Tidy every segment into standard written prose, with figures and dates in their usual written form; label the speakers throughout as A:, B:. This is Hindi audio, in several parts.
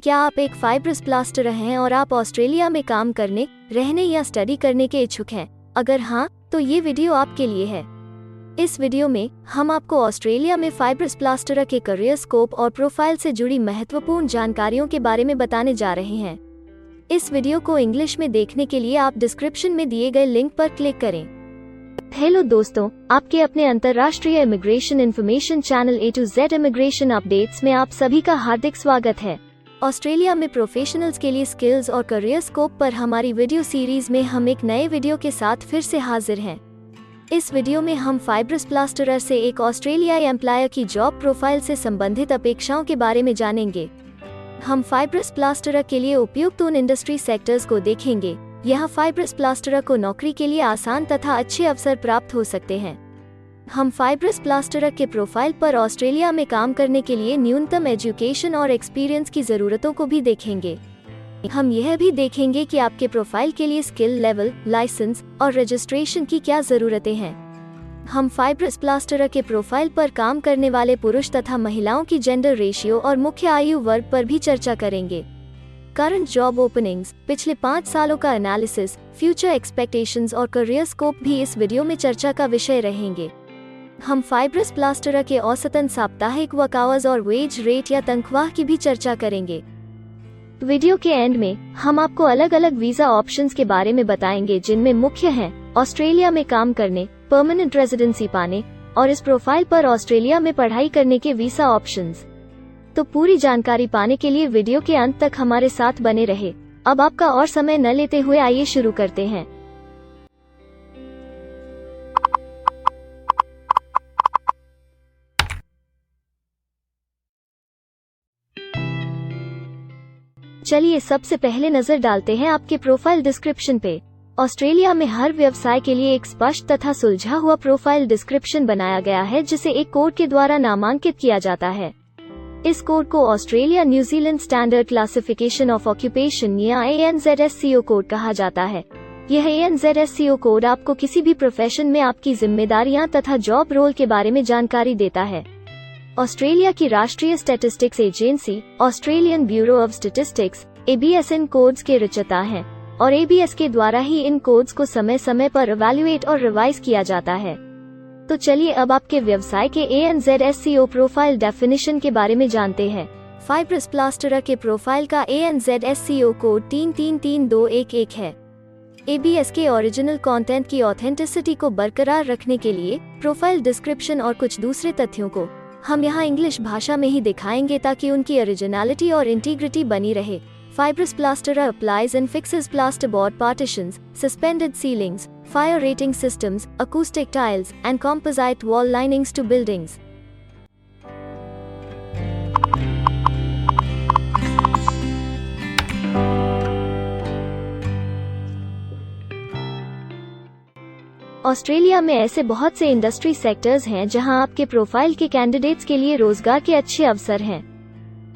A: क्या आप एक फाइब्रस प्लास्टरर हैं और आप ऑस्ट्रेलिया में काम करने, रहने या स्टडी करने के इच्छुक हैं? अगर हाँ, तो ये वीडियो आपके लिए है। इस वीडियो में हम आपको ऑस्ट्रेलिया में फाइब्रस प्लास्टरर के करियर स्कोप और प्रोफाइल से जुड़ी महत्वपूर्ण जानकारियों के बारे में बताने जा रहे हैं। इस वीडियो को इंग्लिश में देखने के लिए आप डिस्क्रिप्शन में दिए गए लिंक पर क्लिक करें। हेलो दोस्तों, आपके अपने अंतर्राष्ट्रीय immigration information channel A to Z immigration updates में आप सभी का हार्दिक स्वागत है। ऑस्ट्रेलिया में प्रोफेशनल्स के लिए स्किल्स और करियर स्कोप पर हमारी वीडियो सीरीज में हम एक नए वीडियो के साथ फिर से हाजिर हैं। इस वीडियो में हम फाइब्रस प्लास्टरर से एक ऑस्ट्रेलियाई एम्प्लॉयर की जॉब प्रोफाइल से संबंधित अपेक्षाओं के बारे में जानेंगे। हम फाइब्रस प्लास्टरर के लिए उपयुक्त उन इंडस्ट्री सेक्टर्स को देखेंगे। यहाँ फाइब्रस प्लास्टरर को नौकरी के लिए आसान तथा अच्छे अवसर प्राप्त हो सकते हैं। हम फाइब्रस प्लास्टरर के प्रोफाइल पर ऑस्ट्रेलिया में काम करने के लिए न्यूनतम एजुकेशन और एक्सपीरियंस की ज़रूरतों को भी देखेंगे। हम यह भी देखेंगे कि आपके प्रोफाइल के लिए स्किल लेवल, लाइसेंस और रजिस्ट्रेशन की क्या ज़रूरतें हैं। हम फाइब्रस प्लास्टरर के प्रोफाइल पर काम करने वाले पुरुष तथा महिलाओं की जेंडर रेशियो और मुख्य आयु वर्ग पर भी चर्चा करेंगे। करंट जॉब ओपनिंग्स, पिछले 5 सालों का एनालिसिस, फ्यूचर एक्सपेक्टेशंस और करियर स्कोप भी इस वीडियो में चर्चा का विषय रहेंगे। हम फाइब्रस प्लास्टरर के औसतन साप्ताहिक वर्क आवर्स और वेज रेट या तनख्वाह की भी चर्चा करेंगे। वीडियो के एंड में हम आपको अलग अलग वीजा ऑप्शंस के बारे में बताएंगे, जिनमें मुख्य हैं ऑस्ट्रेलिया में काम करने, परमानेंट रेजिडेंसी पाने और इस प्रोफाइल पर ऑस्ट्रेलिया में पढ़ाई करने के वीजा ऑप्शंस। तो पूरी जानकारी पाने के लिए वीडियो के अंत तक हमारे साथ बने रहे। अब आपका और समय न लेते हुए आइए शुरू करते हैं। चलिए सबसे पहले नजर डालते हैं आपके प्रोफाइल डिस्क्रिप्शन पे। ऑस्ट्रेलिया में हर व्यवसाय के लिए एक स्पष्ट तथा सुलझा हुआ प्रोफाइल डिस्क्रिप्शन बनाया गया है, जिसे एक कोड के द्वारा नामांकित किया जाता है। इस कोड को Australia New Zealand standard classification of occupation या ANZSCO कोड कहा जाता है। यह ANZSCO कोड आपको किसी भी प्रोफेशन में आपकी जिम्मेदारियां तथा जॉब रोल के बारे में जानकारी देता है। ऑस्ट्रेलिया की राष्ट्रीय statistics agency Australian bureau of statistics ABS in codes के रचयिता हैं और ABS के द्वारा ही इन कोड्स को समय समय पर इवैल्यूएट और रिवाइज किया जाता है। तो चलिए अब आपके व्यवसाय के ANZSCO प्रोफाइल डेफिनेशन के बारे में जानते हैं। फाइब्रस प्लास्टरर के प्रोफाइल का ANZSCO कोड 333211 है। ABS के ओरिजिनल कंटेंट की ऑथेंटिसिटी को बरकरार रखने के लिए प्रोफाइल डिस्क्रिप्शन और कुछ दूसरे तथ्यों को हम यहाँ इंग्लिश भाषा में ही दिखाएंगे, ताकि उनकी ओरिजिनलिटी और इंटीग्रिटी बनी रहे। Fibrous plasterer applies and fixes plasterboard partitions, suspended ceilings, fire rating systems, acoustic tiles, and composite wall linings to buildings. Australia में ऐसे बहुत से इंडस्ट्री सेक्टर्स हैं जहां आपके प्रोफाइल के कैंडिडेट्स के लिए रोजगार के अच्छे अवसर हैं।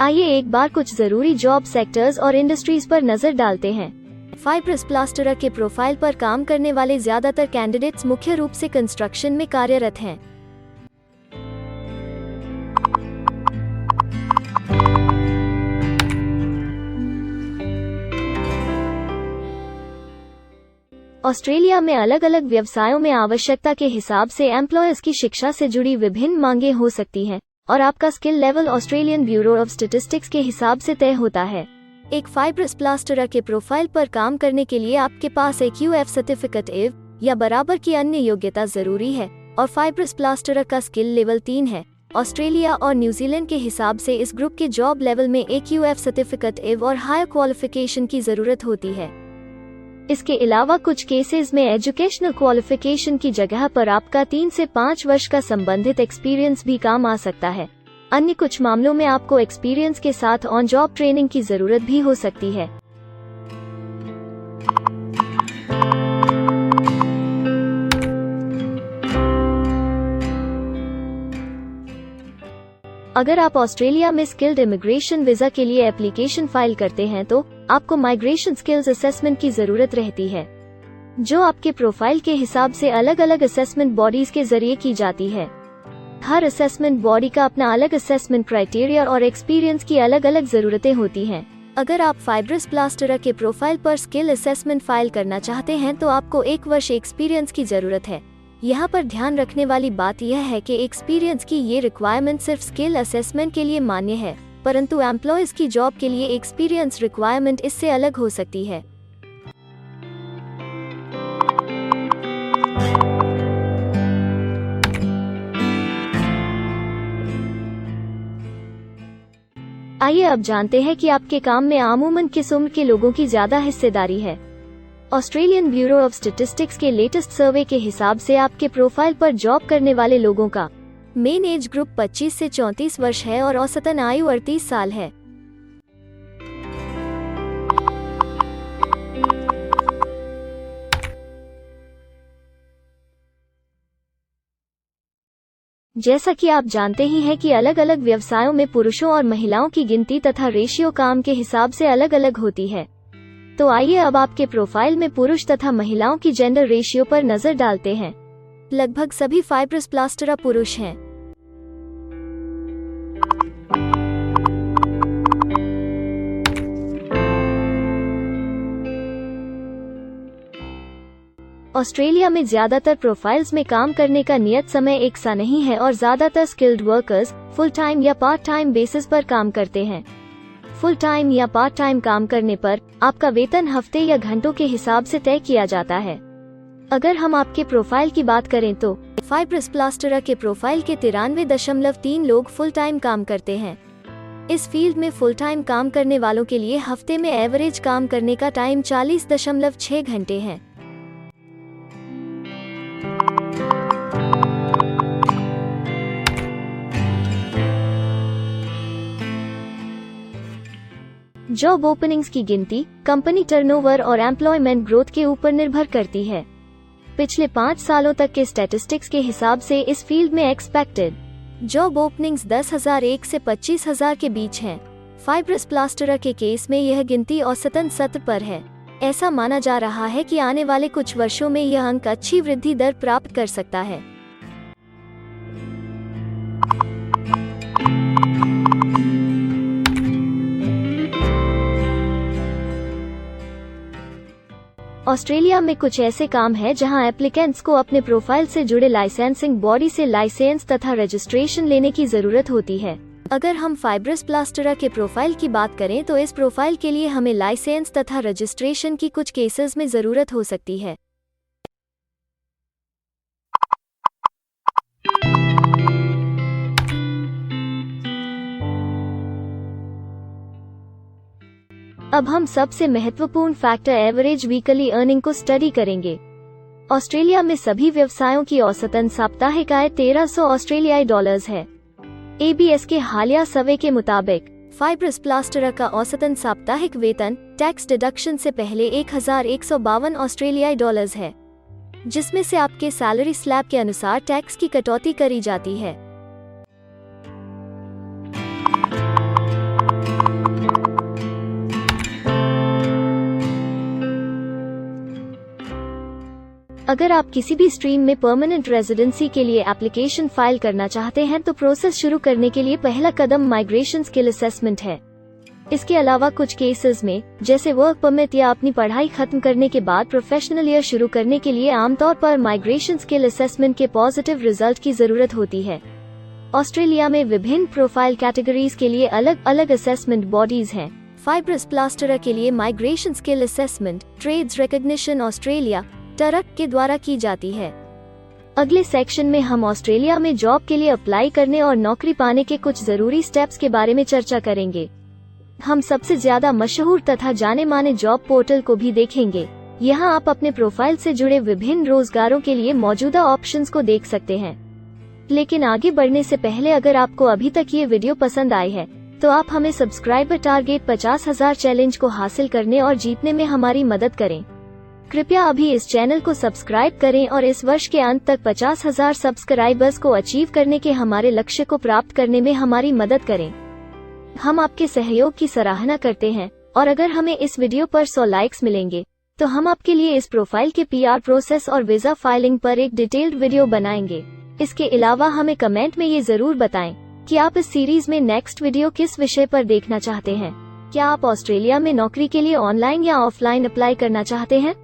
A: आइए एक बार कुछ जरूरी जॉब सेक्टर्स और इंडस्ट्रीज पर नजर डालते हैं। फाइब्रस प्लास्टरर के प्रोफाइल पर काम करने वाले ज्यादातर कैंडिडेट्स मुख्य रूप से कंस्ट्रक्शन में कार्यरत हैं। ऑस्ट्रेलिया में अलग अलग व्यवसायों में आवश्यकता के हिसाब से एम्प्लॉयर्स की शिक्षा से जुड़ी विभिन्न मांगें हो सकती हैं और आपका skill level Australian bureau of statistics के हिसाब से तय होता है। एक फाइब्रस प्लास्टरर के प्रोफाइल पर काम करने के लिए आपके पास एक UF सर्टिफिकेट या बराबर की अन्य योग्यता जरूरी है और फाइब्रस प्लास्टरर का स्किल लेवल 3 है। ऑस्ट्रेलिया और न्यूजीलैंड के हिसाब से इस ग्रुप के जॉब लेवल में एक UF सर्टिफिकेट और हायर क्वालिफिकेशन की जरूरत होती है। इसके अलावा कुछ केसेस में एजुकेशनल क्वालिफिकेशन की जगह पर आपका 3 से 5 वर्ष का संबंधित एक्सपीरियंस भी काम आ सकता है। अन्य कुछ मामलों में आपको एक्सपीरियंस के साथ ऑन जॉब ट्रेनिंग की जरूरत भी हो सकती है। अगर आप ऑस्ट्रेलिया में स्किल्ड इमिग्रेशन वीजा के लिए एप्लीकेशन फाइल करते हैं तो आपको माइग्रेशन स्किल्स असेसमेंट की जरूरत रहती है, जो आपके प्रोफाइल के हिसाब से अलग अलग असेसमेंट बॉडीज के जरिए की जाती है। हर असेसमेंट बॉडी का अपना अलग असेसमेंट क्राइटेरिया और एक्सपीरियंस की अलग अलग जरूरतें होती हैं। अगर आप फाइब्रस प्लास्टरर के प्रोफाइल पर स्किल असेसमेंट फाइल करना चाहते हैं तो आपको 1 वर्ष एक्सपीरियंस की जरूरत है। यहाँ पर ध्यान रखने वाली बात यह है कि एक्सपीरियंस की ये रिक्वायरमेंट सिर्फ स्किल असेसमेंट के लिए मान्य है, परंतु एम्प्लॉयज की जॉब के लिए एक्सपीरियंस रिक्वायरमेंट इससे अलग हो सकती है। आइए अब जानते हैं कि आपके काम में अमूमन किस उम्र के लोगों की ज्यादा हिस्सेदारी है। ऑस्ट्रेलियन ब्यूरो ऑफ स्टैटिस्टिक्स के लेटेस्ट सर्वे के हिसाब से आपके प्रोफाइल पर जॉब करने वाले लोगों का मेन एज ग्रुप 25 से 34 वर्ष है और औसतन आयु 38 साल है। जैसा कि आप जानते ही हैं कि अलग अलग व्यवसायों में पुरुषों और महिलाओं की गिनती तथा रेशियो काम के हिसाब से अलग अलग होती है। तो आइए अब आपके प्रोफाइल में पुरुष तथा महिलाओं की जेंडर रेशियो पर नजर डालते हैं। लगभग सभी फाइब्रस प्लास्टरर पुरुष हैं। ऑस्ट्रेलिया में ज्यादातर प्रोफाइल्स में काम करने का नियत समय एक सा नहीं है और ज्यादातर स्किल्ड वर्कर्स फुल टाइम या पार्ट टाइम बेसिस पर काम करते हैं। फुल टाइम या पार्ट टाइम काम करने पर आपका वेतन हफ्ते या घंटों के हिसाब से तय किया जाता है। अगर हम आपके प्रोफाइल की बात करें तो फाइब्रस प्लास्टरर के प्रोफाइल के 93.3 लोग फुल टाइम काम करते हैं। इस फील्ड में फुल टाइम काम करने वालों के लिए हफ्ते में एवरेज काम करने का टाइम 40.6 घंटे है। जॉब ओपनिंग्स की गिनती कंपनी टर्नओवर और एम्प्लॉयमेंट ग्रोथ के ऊपर निर्भर करती है। पिछले 5 सालों तक के स्टैटिस्टिक्स के हिसाब से इस फील्ड में एक्सपेक्टेड जॉब ओपनिंग्स 10,001 से 25,000 के बीच हैं। फाइब्रस प्लास्टरर के केस में यह गिनती औसतन 70 पर है। ऐसा माना जा रहा है कि आने वाले कुछ वर्षों में यह अंक अच्छी वृद्धि दर प्राप्त कर सकता है। ऑस्ट्रेलिया में कुछ ऐसे काम हैं जहां एप्लीकेंट्स को अपने प्रोफाइल से जुड़े लाइसेंसिंग बॉडी से लाइसेंस तथा रजिस्ट्रेशन लेने की जरूरत होती है। अगर हम फाइब्रस प्लास्टरर के प्रोफाइल की बात करें तो इस प्रोफाइल के लिए हमें लाइसेंस तथा रजिस्ट्रेशन की कुछ केसेस में जरूरत हो सकती है। अब हम सबसे महत्वपूर्ण फैक्टर एवरेज वीकली अर्निंग को स्टडी करेंगे। ऑस्ट्रेलिया में सभी व्यवसायों की औसतन साप्ताहिक आय 1300 ऑस्ट्रेलियाई डॉलर्स है। ABS के हालिया सर्वे के मुताबिक फाइब्रस प्लास्टरर का औसतन साप्ताहिक वेतन टैक्स डिडक्शन से पहले 1152 ऑस्ट्रेलियाई डॉलर्स है, जिसमें से आपके सैलरी स्लैब के अनुसार टैक्स की कटौती करी जाती है। अगर आप किसी भी स्ट्रीम में परमानेंट रेजिडेंसी के लिए एप्लीकेशन फाइल करना चाहते हैं तो प्रोसेस शुरू करने के लिए पहला कदम माइग्रेशन स्किल असेसमेंट है। इसके अलावा कुछ केसेस में जैसे वर्क परमिट या अपनी पढ़ाई खत्म करने के बाद प्रोफेशनल ईयर शुरू करने के लिए आमतौर पर माइग्रेशन स्किल असेसमेंट के पॉजिटिव रिजल्ट की जरूरत होती है। ऑस्ट्रेलिया में विभिन्न प्रोफाइल कैटेगरीज के लिए अलग अलग असेसमेंट बॉडीज हैं। फाइब्रस प्लास्टरर के लिए migration skill assessment trades recognition Australia टरक के द्वारा की जाती है। अगले सेक्शन में हम ऑस्ट्रेलिया में जॉब के लिए अप्लाई करने और नौकरी पाने के कुछ जरूरी स्टेप्स के बारे में चर्चा करेंगे। हम सबसे ज्यादा मशहूर तथा जाने माने जॉब पोर्टल को भी देखेंगे। यहाँ आप अपने प्रोफाइल से जुड़े विभिन्न रोजगारों के लिए मौजूदा ऑप्शंस को देख सकते हैं। लेकिन आगे बढ़ने से पहले अगर आपको अभी तक ये वीडियो पसंद आई है तो आप हमें सब्सक्राइबर टारगेट 50,000 चैलेंज को हासिल करने और जीतने में हमारी मदद करें। कृपया अभी इस चैनल को सब्सक्राइब करें और इस वर्ष के अंत तक 50,000 सब्सक्राइबर्स को अचीव करने के हमारे लक्ष्य को प्राप्त करने में हमारी मदद करें। हम आपके सहयोग की सराहना करते हैं और अगर हमें इस वीडियो पर 100 लाइक्स मिलेंगे तो हम आपके लिए इस प्रोफाइल के PR प्रोसेस और वीजा फाइलिंग पर एक डिटेल्ड वीडियो बनाएंगे। इसके अलावा हमें कमेंट में ये जरूर बताएं कि आप इस सीरीज में नेक्स्ट वीडियो किस विषय पर देखना चाहते हैं। क्या आप ऑस्ट्रेलिया में नौकरी के लिए ऑनलाइन या ऑफलाइन अप्लाई करना चाहते हैं?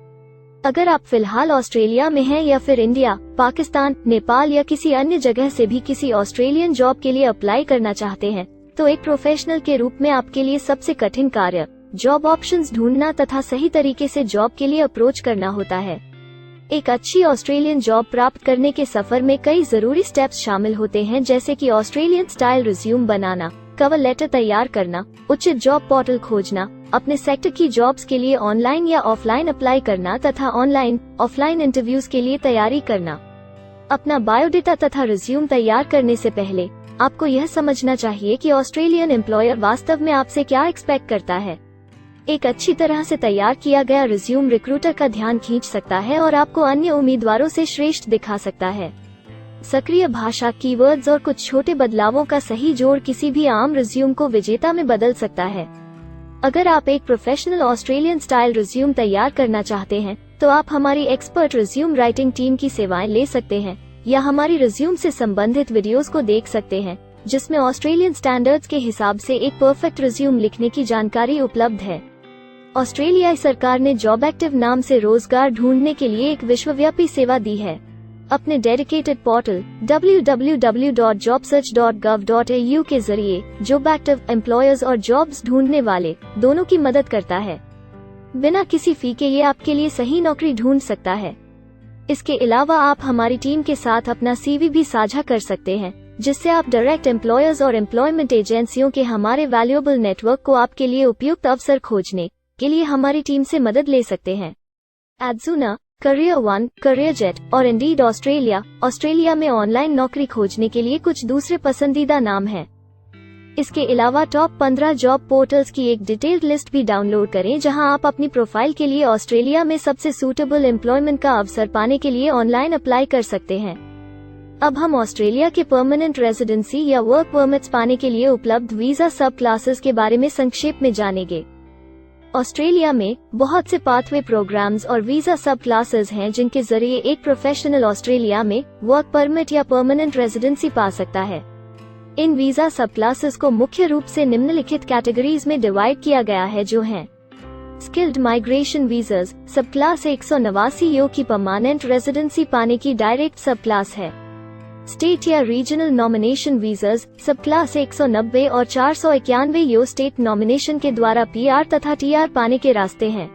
A: अगर आप फिलहाल ऑस्ट्रेलिया में हैं या फिर इंडिया, पाकिस्तान, नेपाल या किसी अन्य जगह से भी किसी ऑस्ट्रेलियन जॉब के लिए अप्लाई करना चाहते हैं, तो एक प्रोफेशनल के रूप में आपके लिए सबसे कठिन कार्य जॉब ऑप्शंस ढूंढना तथा सही तरीके से जॉब के लिए अप्रोच करना होता है। एक अच्छी ऑस्ट्रेलियन जॉब प्राप्त करने के सफर में कई जरूरी स्टेप्स शामिल होते हैं, जैसे कि ऑस्ट्रेलियन स्टाइल रिज्यूम बनाना, कवर लेटर तैयार करना, उचित जॉब पोर्टल खोजना, अपने सेक्टर की जॉब्स के लिए ऑनलाइन या ऑफलाइन अप्लाई करना तथा ऑनलाइन ऑफलाइन इंटरव्यूज के लिए तैयारी करना। अपना बायोडेटा तथा रिज्यूम तैयार करने से पहले आपको यह समझना चाहिए कि ऑस्ट्रेलियन एम्प्लॉयर वास्तव में आपसे क्या एक्सपेक्ट करता है। एक अच्छी तरह से तैयार किया गया रिज्यूम रिक्रूटर का ध्यान खींच सकता है और आपको अन्य उम्मीदवारों से श्रेष्ठ दिखा सकता है। सक्रिय भाषा, कीवर्ड्स और कुछ छोटे बदलावों का सही जोड़ किसी भी आम रिज्यूम को विजेता में बदल सकता है। अगर आप एक प्रोफेशनल ऑस्ट्रेलियन स्टाइल रिज्यूम तैयार करना चाहते हैं, तो आप हमारी एक्सपर्ट रिज्यूम राइटिंग टीम की सेवाएं ले सकते हैं या हमारी रिज्यूम से संबंधित वीडियोस को देख सकते हैं, जिसमें ऑस्ट्रेलियन स्टैंडर्ड्स के हिसाब से एक परफेक्ट रिज्यूम लिखने की जानकारी उपलब्ध है। ऑस्ट्रेलियाई सरकार ने जॉब एक्टिव नाम से रोजगार ढूंढने के लिए एक विश्वव्यापी सेवा दी है। अपने डेडिकेटेड पोर्टल www.jobsearch.gov.au के जरिए जॉब एक्टिव एम्प्लॉयर्स और जॉब्स ढूंढने वाले दोनों की मदद करता है। बिना किसी फी के ये आपके लिए सही नौकरी ढूंढ सकता है। इसके अलावा आप हमारी टीम के साथ अपना CV भी साझा कर सकते हैं, जिससे आप डायरेक्ट एम्प्लॉयर्स और एम्प्लॉयमेंट एजेंसियों के हमारे वैल्यूएबल नेटवर्क को आपके लिए उपयुक्त अवसर खोजने के लिए हमारी टीम से मदद ले सकते हैं। एडजूना, करियर वन, करियर जेट और इंडीड ऑस्ट्रेलिया में ऑनलाइन नौकरी खोजने के लिए कुछ दूसरे पसंदीदा नाम हैं। इसके अलावा टॉप 15 जॉब पोर्टल्स की एक डिटेल्ड लिस्ट भी डाउनलोड करें, जहां आप अपनी प्रोफाइल के लिए ऑस्ट्रेलिया में सबसे सूटेबल एम्प्लॉयमेंट का अवसर पाने के लिए ऑनलाइन अप्लाई कर सकते हैं। अब हम ऑस्ट्रेलिया के परमानेंट रेजिडेंसी या वर्क परमिट्स पाने के लिए उपलब्ध वीजा सब क्लासेस के बारे में संक्षेप में जानेंगे। ऑस्ट्रेलिया में बहुत से पाथवे प्रोग्राम्स और वीजा सब क्लासेस हैं, जिनके जरिए एक प्रोफेशनल ऑस्ट्रेलिया में वर्क परमिट या परमानेंट रेजिडेंसी पा सकता है। इन वीजा सब क्लासेस को मुख्य रूप से निम्नलिखित कैटेगरीज में डिवाइड किया गया है, जो हैं स्किल्ड माइग्रेशन वीजास सब क्लास 189 यो की परमानेंट रेजिडेंसी पाने की डायरेक्ट सब क्लास है। स्टेट या रीजनल नॉमिनेशन वीजास सब क्लास 190 और 491 यो स्टेट नॉमिनेशन के द्वारा PR तथा TR पाने के रास्ते हैं।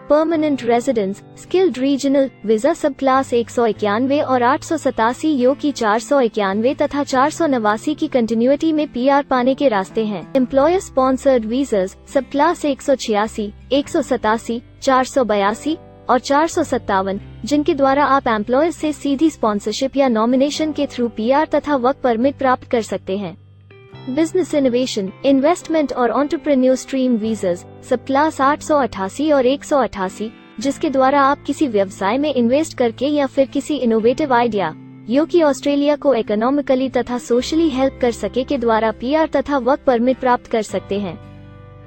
A: Permanent residence skilled regional visa सब क्लास 191 और 887 यो की 491 तथा 489 की कंटिन्यूटी में PR पाने के रास्ते हैं। एम्प्लॉयर स्पॉन्सर्ड वीजास सब क्लास 186, 187, 482 और 457, जिनके द्वारा आप एम्प्लॉयर से सीधी स्पॉन्सरशिप या नॉमिनेशन के थ्रू PR तथा वर्क परमिट प्राप्त कर सकते हैं। बिजनेस इनोवेशन, इन्वेस्टमेंट और एंटरप्रेन्योर स्ट्रीम वीजास सब क्लास 888 और 188, जिसके द्वारा आप किसी व्यवसाय में इन्वेस्ट करके या फिर किसी इनोवेटिव आइडिया यो कि ऑस्ट्रेलिया को इकोनॉमिकली तथा सोशली हेल्प कर सके के द्वारा PR तथा वर्क परमिट प्राप्त कर सकते हैं।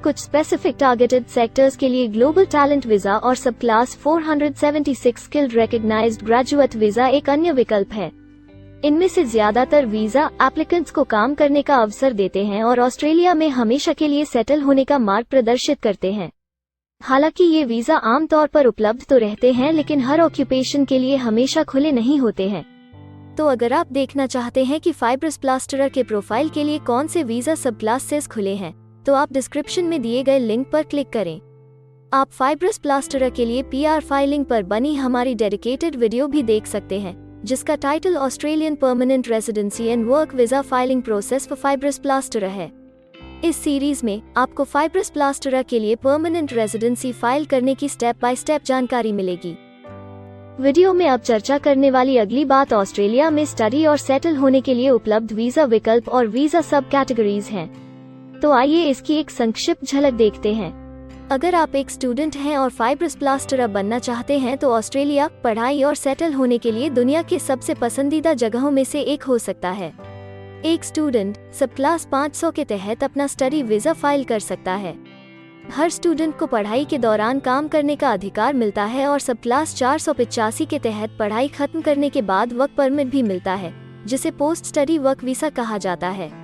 A: कुछ स्पेसिफिक टारगेटेड सेक्टर्स के लिए ग्लोबल टैलेंट वीजा और subclass 476 skilled recognised graduate visa एक अन्य विकल्प है। इनमें से ज्यादातर वीजा एप्लीकेंट्स को काम करने का अवसर देते हैं और ऑस्ट्रेलिया में हमेशा के लिए सेटल होने का मार्ग प्रदर्शित करते हैं। हालांकि ये वीजा आमतौर पर उपलब्ध तो रहते हैं, लेकिन हर ऑक्यूपेशन के लिए हमेशा खुले नहीं होते हैं। तो अगर आप देखना चाहते हैं कि फाइब्रस प्लास्टरर के प्रोफाइल के लिए कौन से वीजा सब क्लासेस खुले हैं, तो आप डिस्क्रिप्शन में दिए गए लिंक पर क्लिक करें। आप फाइब्रस प्लास्टरर के लिए PR फाइलिंग पर बनी हमारी डेडिकेटेड वीडियो भी देख सकते हैं, जिसका title Australian permanent residency and work visa filing process for fibrous plasterer है। इस सीरीज में आपको फाइब्रस प्लास्टरर के लिए परमानेंट रेजिडेंसी फाइल करने की स्टेप बाय स्टेप जानकारी मिलेगी। वीडियो में अब चर्चा करने वाली अगली बात ऑस्ट्रेलिया में स्टडी और सेटल होने के लिए उपलब्ध वीजा विकल्प और वीजा सब कैटेगरीज हैं। तो आइए इसकी एक संक्षिप्त झलक देखते हैं। अगर आप एक स्टूडेंट हैं और फाइब्रस प्लास्टरर बनना चाहते हैं, तो ऑस्ट्रेलिया पढ़ाई और सेटल होने के लिए दुनिया के सबसे पसंदीदा जगहों में से एक हो सकता है। एक स्टूडेंट सब क्लास 500 के तहत अपना स्टडी वीजा फाइल कर सकता है। हर स्टूडेंट को पढ़ाई के दौरान काम करने का अधिकार मिलता है और सब क्लास 485 के तहत पढ़ाई खत्म करने के बाद वर्क परमिट भी मिलता है, जिसे पोस्ट स्टडी वर्क वीसा कहा जाता है।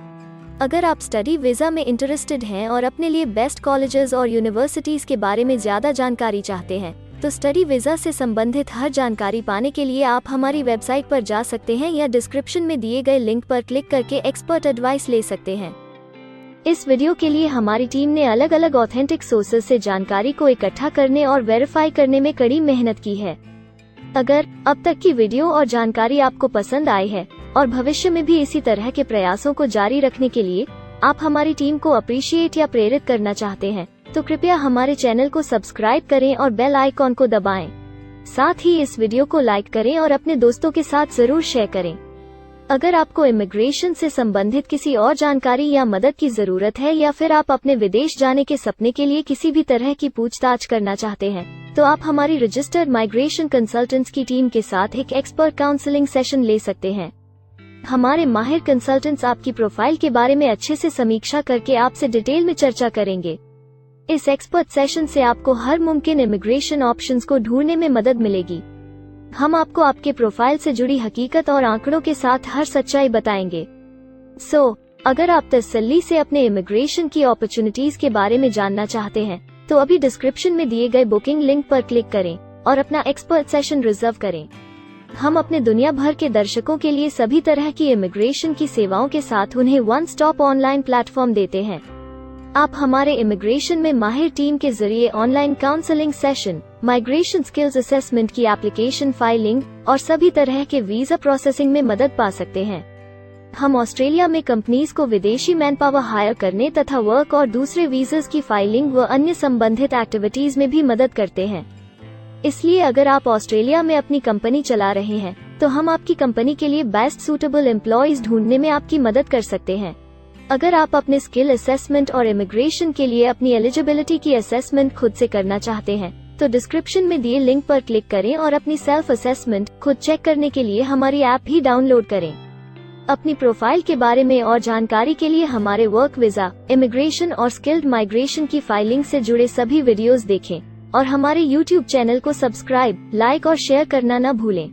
A: अगर आप स्टडी वीज़ा में इंटरेस्टेड हैं और अपने लिए बेस्ट कॉलेजेस और यूनिवर्सिटीज़ के बारे में ज़्यादा जानकारी चाहते हैं, तो स्टडी वीज़ा से संबंधित हर जानकारी पाने के लिए आप हमारी वेबसाइट पर जा सकते हैं या डिस्क्रिप्शन में दिए गए लिंक पर क्लिक करके एक्सपर्ट एडवाइस ले सकते हैं। इस वीडियो के लिए हमारी टीम ने अलग अलग ऑथेंटिक सोर्सेज से जानकारी को इकट्ठा करने और वेरीफाई करने में कड़ी मेहनत की है। अगर अब तक की वीडियो और जानकारी आपको पसंद आई है और भविष्य में भी इसी तरह के प्रयासों को जारी रखने के लिए आप हमारी टीम को अप्रिशिएट या प्रेरित करना चाहते हैं, तो कृपया हमारे चैनल को सब्सक्राइब करें और बेल आइकॉन को दबाएं। साथ ही इस वीडियो को लाइक करें और अपने दोस्तों के साथ जरूर शेयर करें। अगर आपको इमिग्रेशन से संबंधित किसी और जानकारी या मदद की जरूरत है या फिर आप अपने विदेश जाने के सपने के लिए किसी भी तरह की पूछताछ करना चाहते हैं, तो आप हमारी रजिस्टर्ड माइग्रेशन कंसल्टेंट्स की टीम के साथ एक एक्सपर्ट काउंसलिंग सेशन ले सकते हैं। हमारे माहिर कंसल्टेंट्स आपकी प्रोफाइल के बारे में अच्छे से समीक्षा करके आपसे डिटेल में चर्चा करेंगे। इस एक्सपर्ट सेशन से आपको हर मुमकिन इमिग्रेशन ऑप्शंस को ढूंढने में मदद मिलेगी। हम आपको आपके प्रोफाइल से जुड़ी हकीकत और आंकड़ों के साथ हर सच्चाई बताएंगे। अगर आप तसल्ली से अपने इमिग्रेशन की अपॉर्चुनिटीज के बारे में जानना चाहते हैं, तो अभी डिस्क्रिप्शन में दिए गए बुकिंग लिंक पर क्लिक करें और अपना एक्सपर्ट सेशन रिजर्व करें। हम अपने दुनिया भर के दर्शकों के लिए सभी तरह की इमिग्रेशन की सेवाओं के साथ उन्हें वन स्टॉप ऑनलाइन प्लेटफॉर्म देते हैं। आप हमारे इमिग्रेशन में माहिर टीम के जरिए online counselling session, migration skills assessment की एप्लीकेशन फाइलिंग और सभी तरह के वीजा प्रोसेसिंग में मदद पा सकते हैं। हम ऑस्ट्रेलिया में कंपनीज को विदेशी मैन पावर हायर करने तथा वर्क और दूसरे वीजास की फाइलिंग व अन्य संबंधित एक्टिविटीज में भी मदद करते हैं। इसलिए अगर आप ऑस्ट्रेलिया में अपनी कंपनी चला रहे हैं, तो हम आपकी कंपनी के लिए बेस्ट सूटेबल एम्प्लॉयज ढूंढने में आपकी मदद कर सकते हैं। अगर आप अपने स्किल असेसमेंट और इमिग्रेशन के लिए अपनी एलिजिबिलिटी की असेसमेंट खुद से करना चाहते हैं, तो डिस्क्रिप्शन में दिए लिंक पर क्लिक करें और अपनी सेल्फ असेसमेंट खुद चेक करने के लिए हमारी ऐप भी डाउनलोड करें। अपनी प्रोफाइल के बारे में और जानकारी के लिए हमारे वर्क वीजा, इमिग्रेशन और स्किल्ड माइग्रेशन की फाइलिंग से जुड़े सभी वीडियोस देखें और हमारे YouTube चैनल को सब्सक्राइब, लाइक और शेयर करना न भूलें।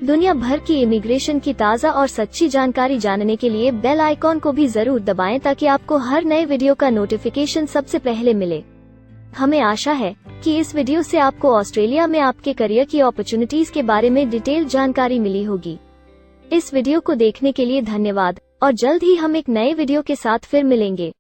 A: दुनिया भर की इमिग्रेशन की ताज़ा और सच्ची जानकारी जानने के लिए बेल आइकॉन को भी जरूर दबाएं ताकि आपको हर नए वीडियो का नोटिफिकेशन सबसे पहले मिले। हमें आशा है कि इस वीडियो से आपको ऑस्ट्रेलिया में आपके करियर की अपॉर्चुनिटीज के बारे में डिटेल जानकारी मिली होगी। इस वीडियो को देखने के लिए धन्यवाद और जल्द ही हम एक नए वीडियो के साथ फिर मिलेंगे।